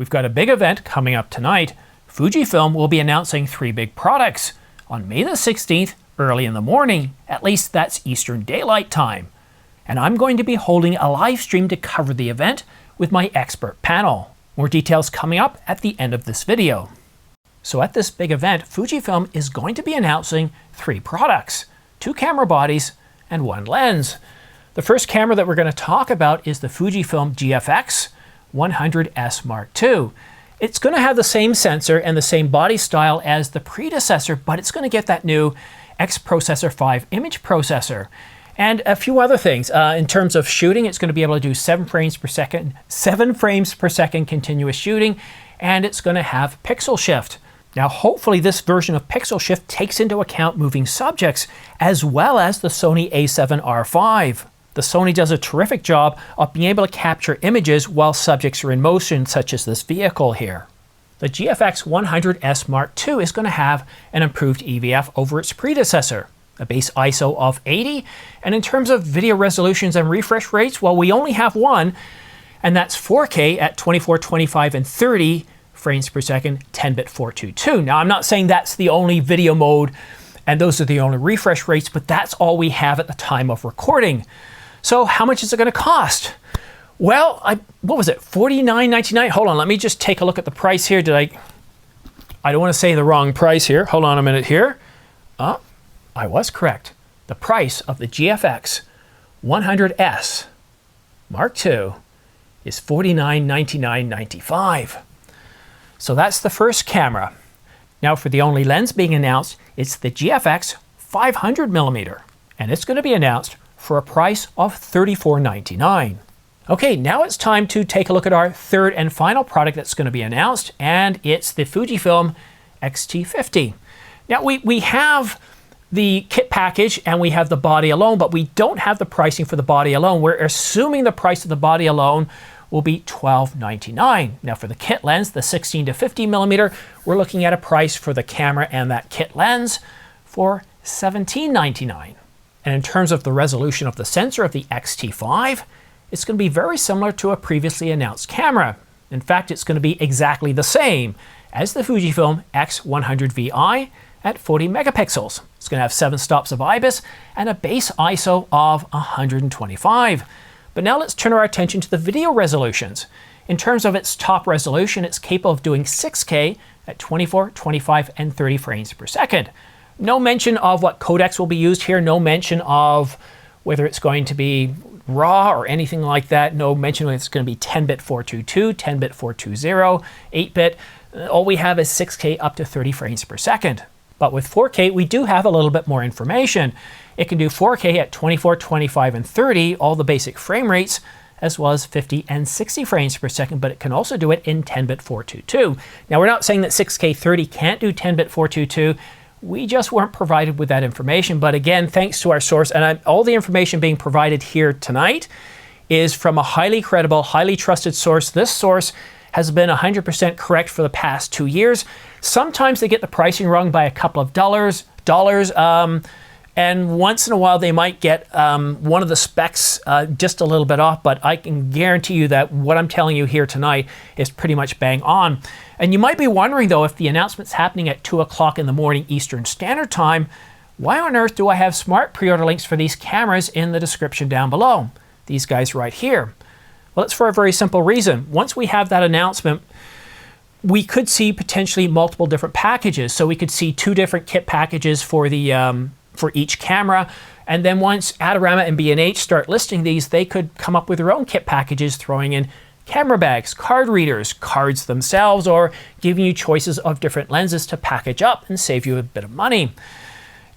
We've got a big event coming up tonight. Fujifilm will be announcing 3 big products on May the 16th, early in the morning. At least that's Eastern Daylight Time. And I'm going to be holding a live stream to cover the event with my expert panel. More details coming up at the end of this video. So at this big event, Fujifilm is going to be announcing 3 products, 2 camera bodies and 1 lens. The first camera that we're going to talk about is the Fujifilm GFX 100S Mark II. It's going to have the same sensor and the same body style as the predecessor, but it's going to get that new X-Processor 5 image processor. And a few other things. In terms of shooting, it's going to be able to do 7 frames per second continuous shooting, and it's going to have pixel shift. Now, hopefully this version of pixel shift takes into account moving subjects, as well as the Sony a7R5. The Sony does a terrific job of being able to capture images while subjects are in motion, such as this vehicle here. The GFX 100S Mark II is going to have an improved EVF over its predecessor, a base ISO of 80, and in terms of video resolutions and refresh rates, well, we only have one, and that's 4K at 24, 25, and 30 frames per second, 10-bit 422. Now, I'm not saying that's the only video mode and those are the only refresh rates, but that's all we have at the time of recording. So how much is it going to cost? Well, what was it, $49.99? Hold on, let me just take a look at the price here. I don't want to say the wrong price here. Hold on a minute here. I was correct. The price of the GFX 100S Mark II is $49.99.95. So that's the first camera. Now for the only lens being announced, it's the GFX 500mm, and it's going to be announced for a price of $34.99. Okay, now it's time to take a look at our third and final product that's going to be announced, and it's the Fujifilm X-T50. Now we have the kit package and we have the body alone, but we don't have the pricing for the body alone. We're assuming the price of the body alone will be $12.99. Now for the kit lens, the 16 to 50mm, we're looking at a price for the camera and that kit lens for $17.99. And in terms of the resolution of the sensor of the X-T5, it's going to be very similar to a previously announced camera. In fact, it's going to be exactly the same as the Fujifilm X100VI at 40 megapixels. It's going to have 7 stops of IBIS and a base ISO of 125. But now let's turn our attention to the video resolutions. In terms of its top resolution, it's capable of doing 6K at 24, 25, and 30 frames per second. No mention of what codecs will be used here, no mention of whether it's going to be RAW or anything like that, no mention whether it's going to be 10-bit 422, 10-bit 420, 8-bit. All we have is 6K up to 30 frames per second. But with 4K, we do have a little bit more information. It can do 4K at 24, 25, and 30, all the basic frame rates, as well as 50 and 60 frames per second, but it can also do it in 10-bit 422. Now, we're not saying that 6K 30 can't do 10-bit 422. We just weren't provided with that information. But again, thanks to our source, and all the information being provided here tonight is from a highly credible, highly trusted source. This source has been 100% correct for the past 2 years. Sometimes they get the pricing wrong by a couple of dollars, and once in a while they might get one of the specs just a little bit off, but I can guarantee you that what I'm telling you here tonight is pretty much bang on. And you might be wondering though, if the announcement's happening at 2 o'clock in the morning Eastern Standard Time, why on earth do I have smart pre-order links for these cameras in the description down below? These guys right here. Well, it's for a very simple reason. Once we have that announcement, we could see potentially multiple different packages. So we could see 2 different kit packages for the for each camera. And then once Adorama and B&H start listing these, they could come up with their own kit packages, throwing in camera bags, card readers, cards themselves, or giving you choices of different lenses to package up and save you a bit of money.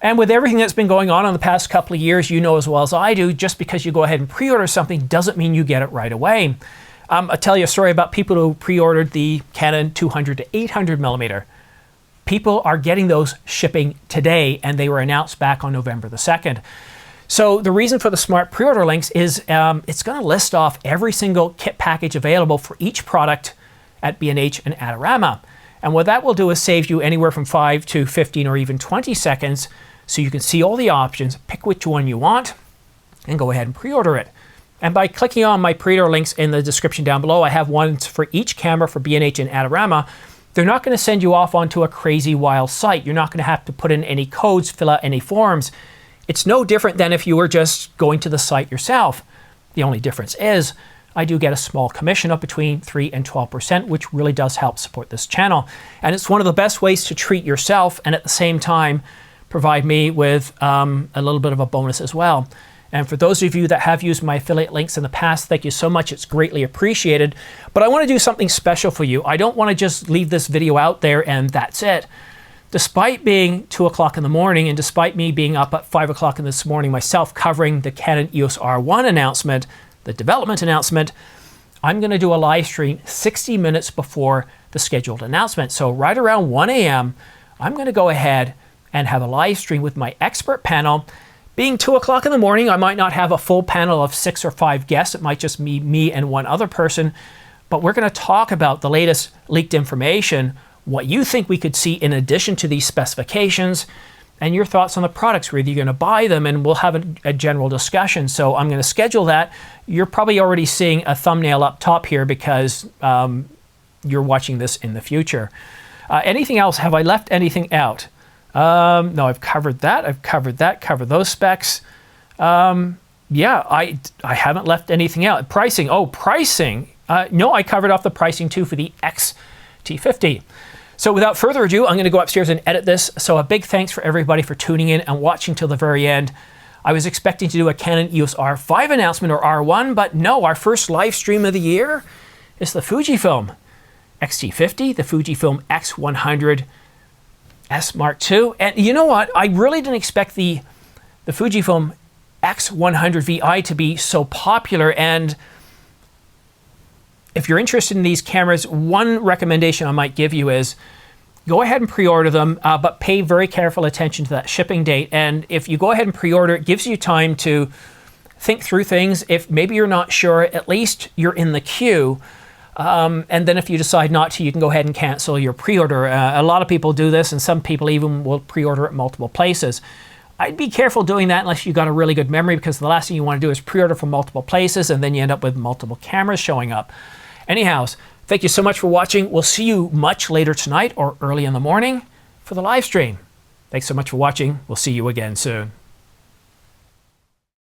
And with everything that's been going on in the past couple of years, you know as well as I do, just because you go ahead and pre-order something doesn't mean you get it right away. I'll tell you a story about people who pre-ordered the Canon 200 to 800mm. People are getting those shipping today, and they were announced back on November the 2nd. So the reason for the smart pre-order links is it's going to list off every single kit package available for each product at B&H and Adorama. And what that will do is save you anywhere from 5 to 15 or even 20 seconds, so you can see all the options, pick which one you want, and go ahead and pre-order it. And by clicking on my pre-order links in the description down below, I have ones for each camera for B&H and Adorama. They're not going to send you off onto a crazy wild site. You're not going to have to put in any codes, fill out any forms. It's no different than if you were just going to the site yourself. The only difference is I do get a small commission of between 3 and 12%, which really does help support this channel. And it's one of the best ways to treat yourself and at the same time provide me with a little bit of a bonus as well. And for those of you that have used my affiliate links in the past, thank you so much. It's greatly appreciated. But I want to do something special for you. I don't want to just leave this video out there and that's it. Despite being 2 o'clock in the morning and despite me being up at 5 o'clock in this morning myself covering the Canon EOS R1 announcement, the development announcement, I'm going to do a live stream 60 minutes before the scheduled announcement. So right around 1 a.m., I'm going to go ahead and have a live stream with my expert panel. Being 2 o'clock in the morning, I might not have a full panel of 6 or 5 guests. It might just be me and one other person. But we're going to talk about the latest leaked information, what you think we could see in addition to these specifications, and your thoughts on the products, whether you're going to buy them, and we'll have a general discussion. So I'm going to schedule that. You're probably already seeing a thumbnail up top here because you're watching this in the future. Anything else? Have I left anything out? No, I've covered that. I've covered that. Covered those specs. Yeah, I haven't left anything out. Pricing. Oh, pricing. No, I covered off the pricing too for the XT50. So without further ado, I'm going to go upstairs and edit this. So a big thanks for everybody for tuning in and watching till the very end. I was expecting to do a Canon EOS R5 announcement or R1, but no, our first live stream of the year is the Fujifilm XT50, the Fujifilm X100 S Mark II. And you know what? I really didn't expect the Fujifilm X100 VI to be so popular. And if you're interested in these cameras, one recommendation I might give you is go ahead and pre-order them, but pay very careful attention to that shipping date. And if you go ahead and pre-order, it gives you time to think through things. If maybe you're not sure, at least you're in the queue. And then if you decide not to, you can go ahead and cancel your pre-order. A lot of people do this, and some people even will pre-order at multiple places. I'd be careful doing that unless you've got a really good memory, because the last thing you want to do is pre-order from multiple places, and then you end up with multiple cameras showing up. Anyhow, thank you so much for watching. We'll see you much later tonight or early in the morning for the live stream. Thanks so much for watching. We'll see you again soon.